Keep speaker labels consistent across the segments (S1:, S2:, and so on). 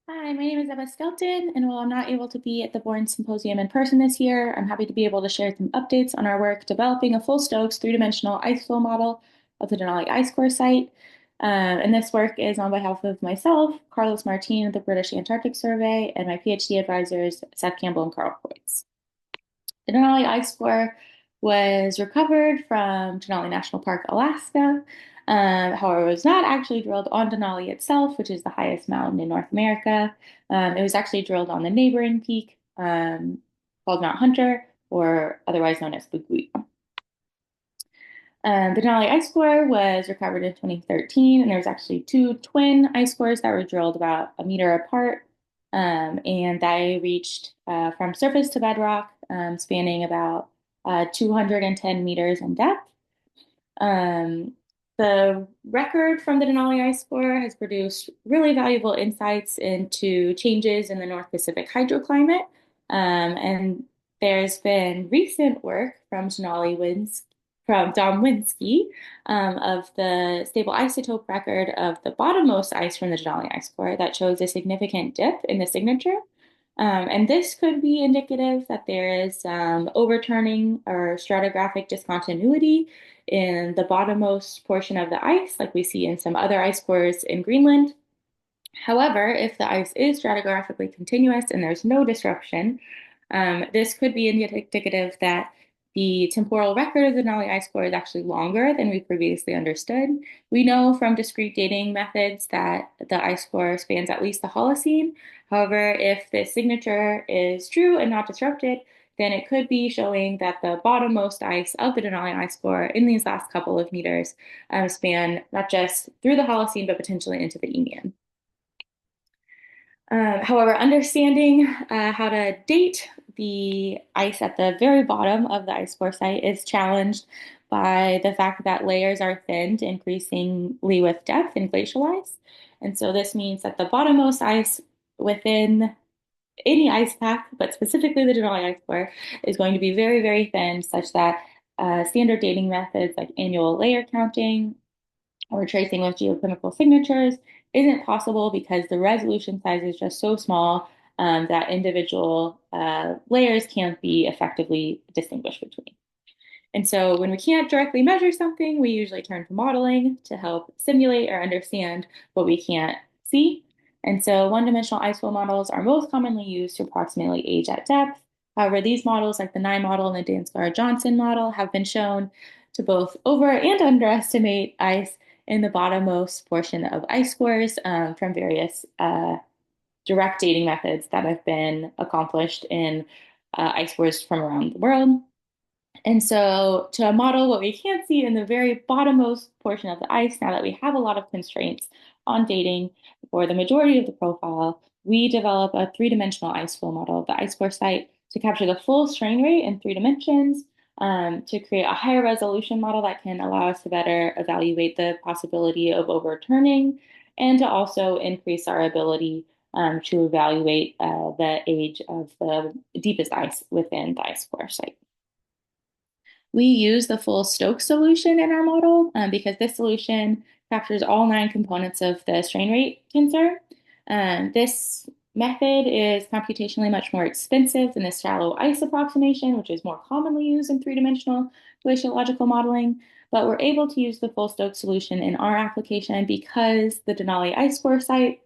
S1: Hi, my name is Emma Skelton, and while I'm not able to be at the Bourne Symposium in person this year, I'm happy to be able to share some updates on our work developing a full Stokes three-dimensional ice flow model of the Denali ice core site. And this work is on behalf of myself, Carlos Martin of the British Antarctic Survey, and my PhD advisors, Seth Campbell and Carl Kreutz. The Denali ice core was recovered from Denali National Park, Alaska. However, it was not actually drilled on Denali itself, which is the highest mountain in North America. It was actually drilled on the neighboring peak called Mount Hunter, or otherwise known as Bugui. The Denali ice core was recovered in 2013, and there was actually two twin ice cores that were drilled about a meter apart, and they reached from surface to bedrock, spanning about 210 meters in depth. Um, the record from the Denali Ice Core has produced really valuable insights into changes in the North Pacific hydroclimate. And there's been recent work from from Dom Winsky, of the stable isotope record of the bottommost ice from the Denali Ice Core that shows a significant dip in the signature. And this could be indicative that there is overturning or stratigraphic discontinuity in the bottommost portion of the ice, like we see in some other ice cores in Greenland. However, if the ice is stratigraphically continuous and there's no disruption, this could be indicative that the temporal record of the Denali ice core is actually longer than we previously understood. We know from discrete dating methods that the ice core spans at least the Holocene. However, if the signature is true and not disrupted, then it could be showing that the bottommost ice of the Denali ice core in these last couple of meters span not just through the Holocene, but potentially into the Eemian. However, understanding how to date the ice at the very bottom of the ice core site is challenged by the fact that layers are thinned increasingly with depth in glacial ice. And so this means that the bottommost ice within any ice pack, but specifically the Denali ice core, is going to be very, very thin, such that standard dating methods like annual layer counting or tracing with geochemical signatures isn't possible because the resolution size is just so small that individual layers can't be effectively distinguished between. And so when we can't directly measure something, we usually turn to modeling to help simulate or understand what we can't see. And so one-dimensional ice flow models are most commonly used to approximately age at depth. However, these models, like the Nye model and the Dansgaard-Johnson model, have been shown to both over and underestimate ice in the bottommost portion of ice cores from various direct dating methods that have been accomplished in ice cores from around the world. And so, to model what we can't see in the very bottommost portion of the ice, now that we have a lot of constraints on dating for the majority of the profile, we develop a three-dimensional ice flow model of the ice core site to capture the full strain rate in 3 dimensions, to create a higher resolution model that can allow us to better evaluate the possibility of overturning, and to also increase our ability to evaluate the age of the deepest ice within the ice core site. We use the full Stokes solution in our model because this solution captures all 9 components of the strain rate tensor. This method is computationally much more expensive than the shallow ice approximation, which is more commonly used in three-dimensional glaciological modeling. But we're able to use the full Stokes solution in our application because the Denali ice core site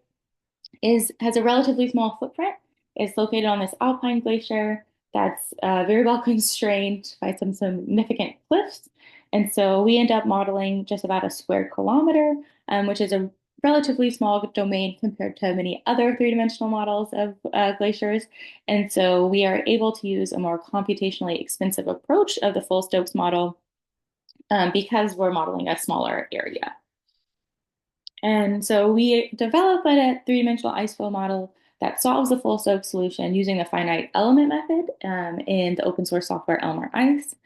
S1: has a relatively small footprint. It's located on this alpine glacier that's very well constrained by some significant cliffs. And so we end up modeling just about a square kilometer, which is a relatively small domain compared to many other three-dimensional models of glaciers. And so we are able to use a more computationally expensive approach of the full Stokes model because we're modeling a smaller area. And so we develop a three-dimensional ice flow model that solves the full Stokes solution using the finite element method in the open source software Elmer Ice.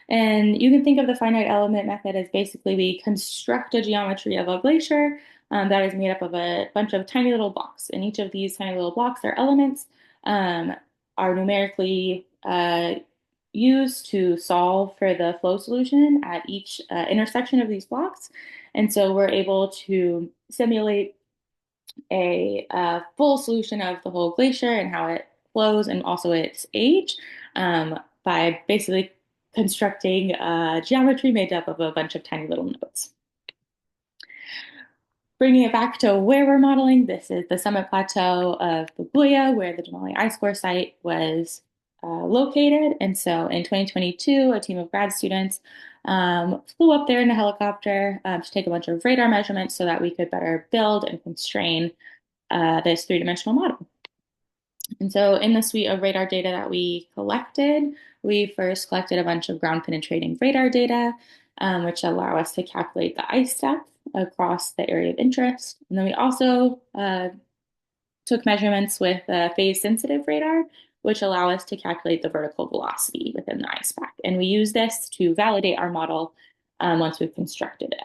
S1: And you can think of the finite element method as basically we construct a geometry of a glacier that is made up of a bunch of tiny little blocks. And each of these tiny little blocks, their elements, are numerically used to solve for the flow solution at each intersection of these blocks. And so we're able to simulate a full solution of the whole glacier and how it flows and also its age by basically constructing geometry made up of a bunch of tiny little nodes. Bringing it back to where we're modeling, this is the summit plateau of Papuya, where the Denali ice core site was located. And so in 2022, a team of grad students flew up there in a helicopter to take a bunch of radar measurements so that we could better build and constrain this three-dimensional model. And so in the suite of radar data that we collected, we first collected a bunch of ground penetrating radar data, which allow us to calculate the ice depth across the area of interest. And then we also took measurements with phase sensitive radar, which allow us to calculate the vertical velocity within the ice pack. And we use this to validate our model once we've constructed it.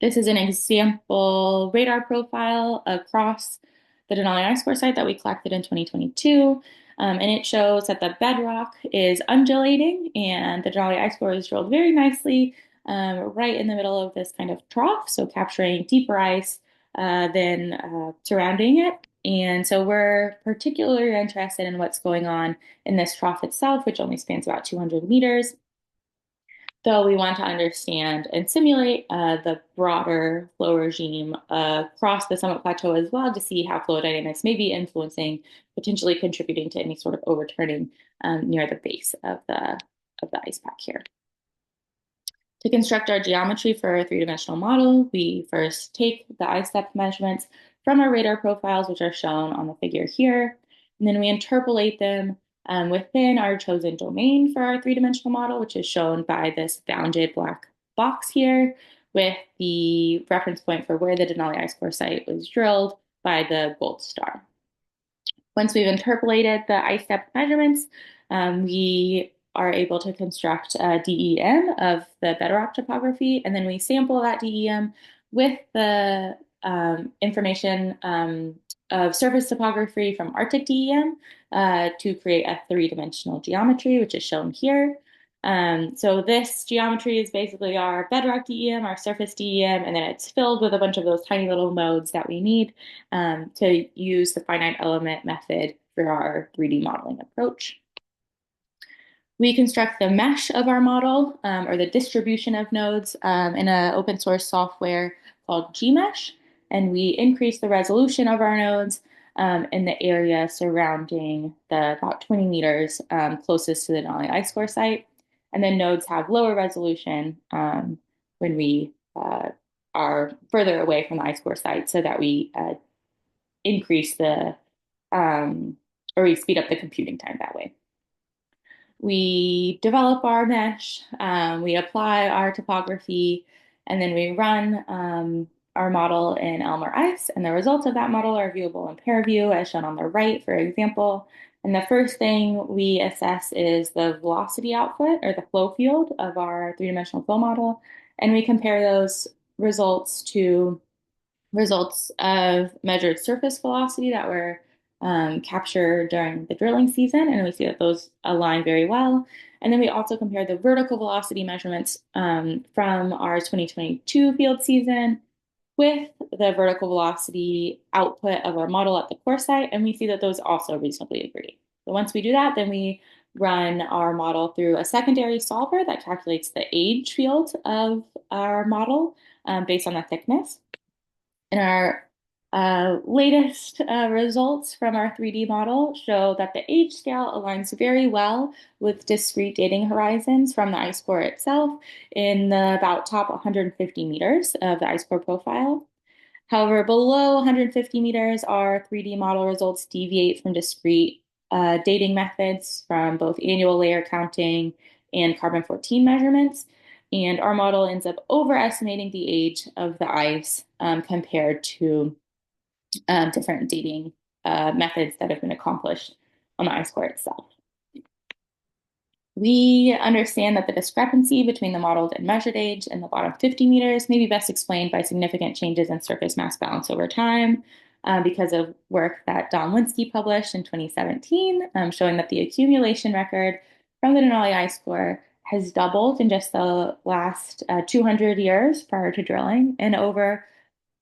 S1: This is an example radar profile across the Denali ice core site that we collected in 2022. And it shows that the bedrock is undulating and the Denali ice core is drilled very nicely right in the middle of this kind of trough, so capturing deeper ice than surrounding it. And so we're particularly interested in what's going on in this trough itself, which only spans about 200 meters. Though we want to understand and simulate the broader flow regime across the summit plateau as well to see how flow dynamics may be influencing, potentially contributing to any sort of overturning near the base of the ice pack here. To construct our geometry for a three-dimensional model, we first take the ice depth measurements from our radar profiles, which are shown on the figure here, and then we interpolate them within our chosen domain for our three-dimensional model, which is shown by this bounded black box here with the reference point for where the Denali ice core site was drilled by the gold star. Once we've interpolated the ice depth measurements, we are able to construct a DEM of the bedrock topography, and then we sample that DEM with the information of surface topography from Arctic DEM to create a three-dimensional geometry, which is shown here. So this geometry is basically our bedrock DEM, our surface DEM, and then it's filled with a bunch of those tiny little nodes that we need to use the finite element method for our 3D modeling approach. We construct the mesh of our model or the distribution of nodes in an open source software called Gmesh, and we increase the resolution of our nodes in the area surrounding the about 20 meters closest to the Denali ice core site. And then nodes have lower resolution when we are further away from the ice core site so that we increase the or we speed up the computing time that way. We develop our mesh, we apply our topography, and then we run our model in Elmer Ice, and the results of that model are viewable in PairView, as shown on the right, for example. And the first thing we assess is the velocity output, or the flow field of our three-dimensional flow model, and we compare those results to results of measured surface velocity that were captured during the drilling season, and we see that those align very well. And then we also compare the vertical velocity measurements from our 2022 field season with the vertical velocity output of our model at the core site, and we see that those also reasonably agree. So once we do that, then we run our model through a secondary solver that calculates the age field of our model based on the thickness. And our latest results from our 3D model show that the age scale aligns very well with discrete dating horizons from the ice core itself in the about top 150 meters of the ice core profile. However, below 150 meters, our 3D model results deviate from discrete dating methods from both annual layer counting and carbon-14 measurements. And our model ends up overestimating the age of the ice compared to different dating methods that have been accomplished on the ice core itself. We understand that the discrepancy between the modeled and measured age in the bottom 50 meters may be best explained by significant changes in surface mass balance over time because of work that Don Linsky published in 2017, showing that the accumulation record from the Denali ice core has doubled in just the last 200 years prior to drilling. And over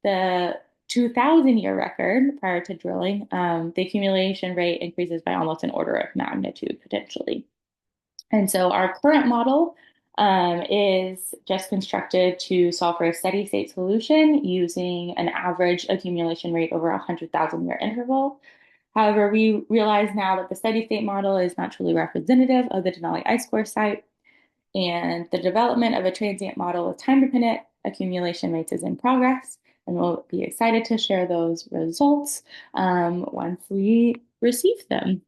S1: the 2,000-year record prior to drilling, the accumulation rate increases by almost an order of magnitude potentially. And so our current model is just constructed to solve for a steady state solution using an average accumulation rate over a 100,000-year interval. However, we realize now that the steady state model is not truly representative of the Denali ice core site, and the development of a transient model with time-dependent accumulation rates is in progress, and we'll be excited to share those results once we receive them.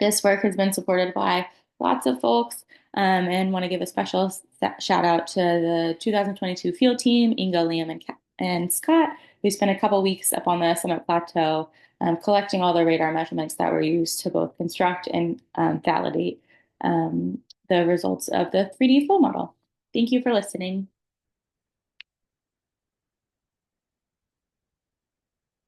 S1: This work has been supported by lots of folks, and want to give a special shout out to the 2022 field team, Ingo, Liam, and Scott, who spent a couple weeks up on the summit plateau collecting all the radar measurements that were used to both construct and validate the results of the 3D flow model. Thank you for listening.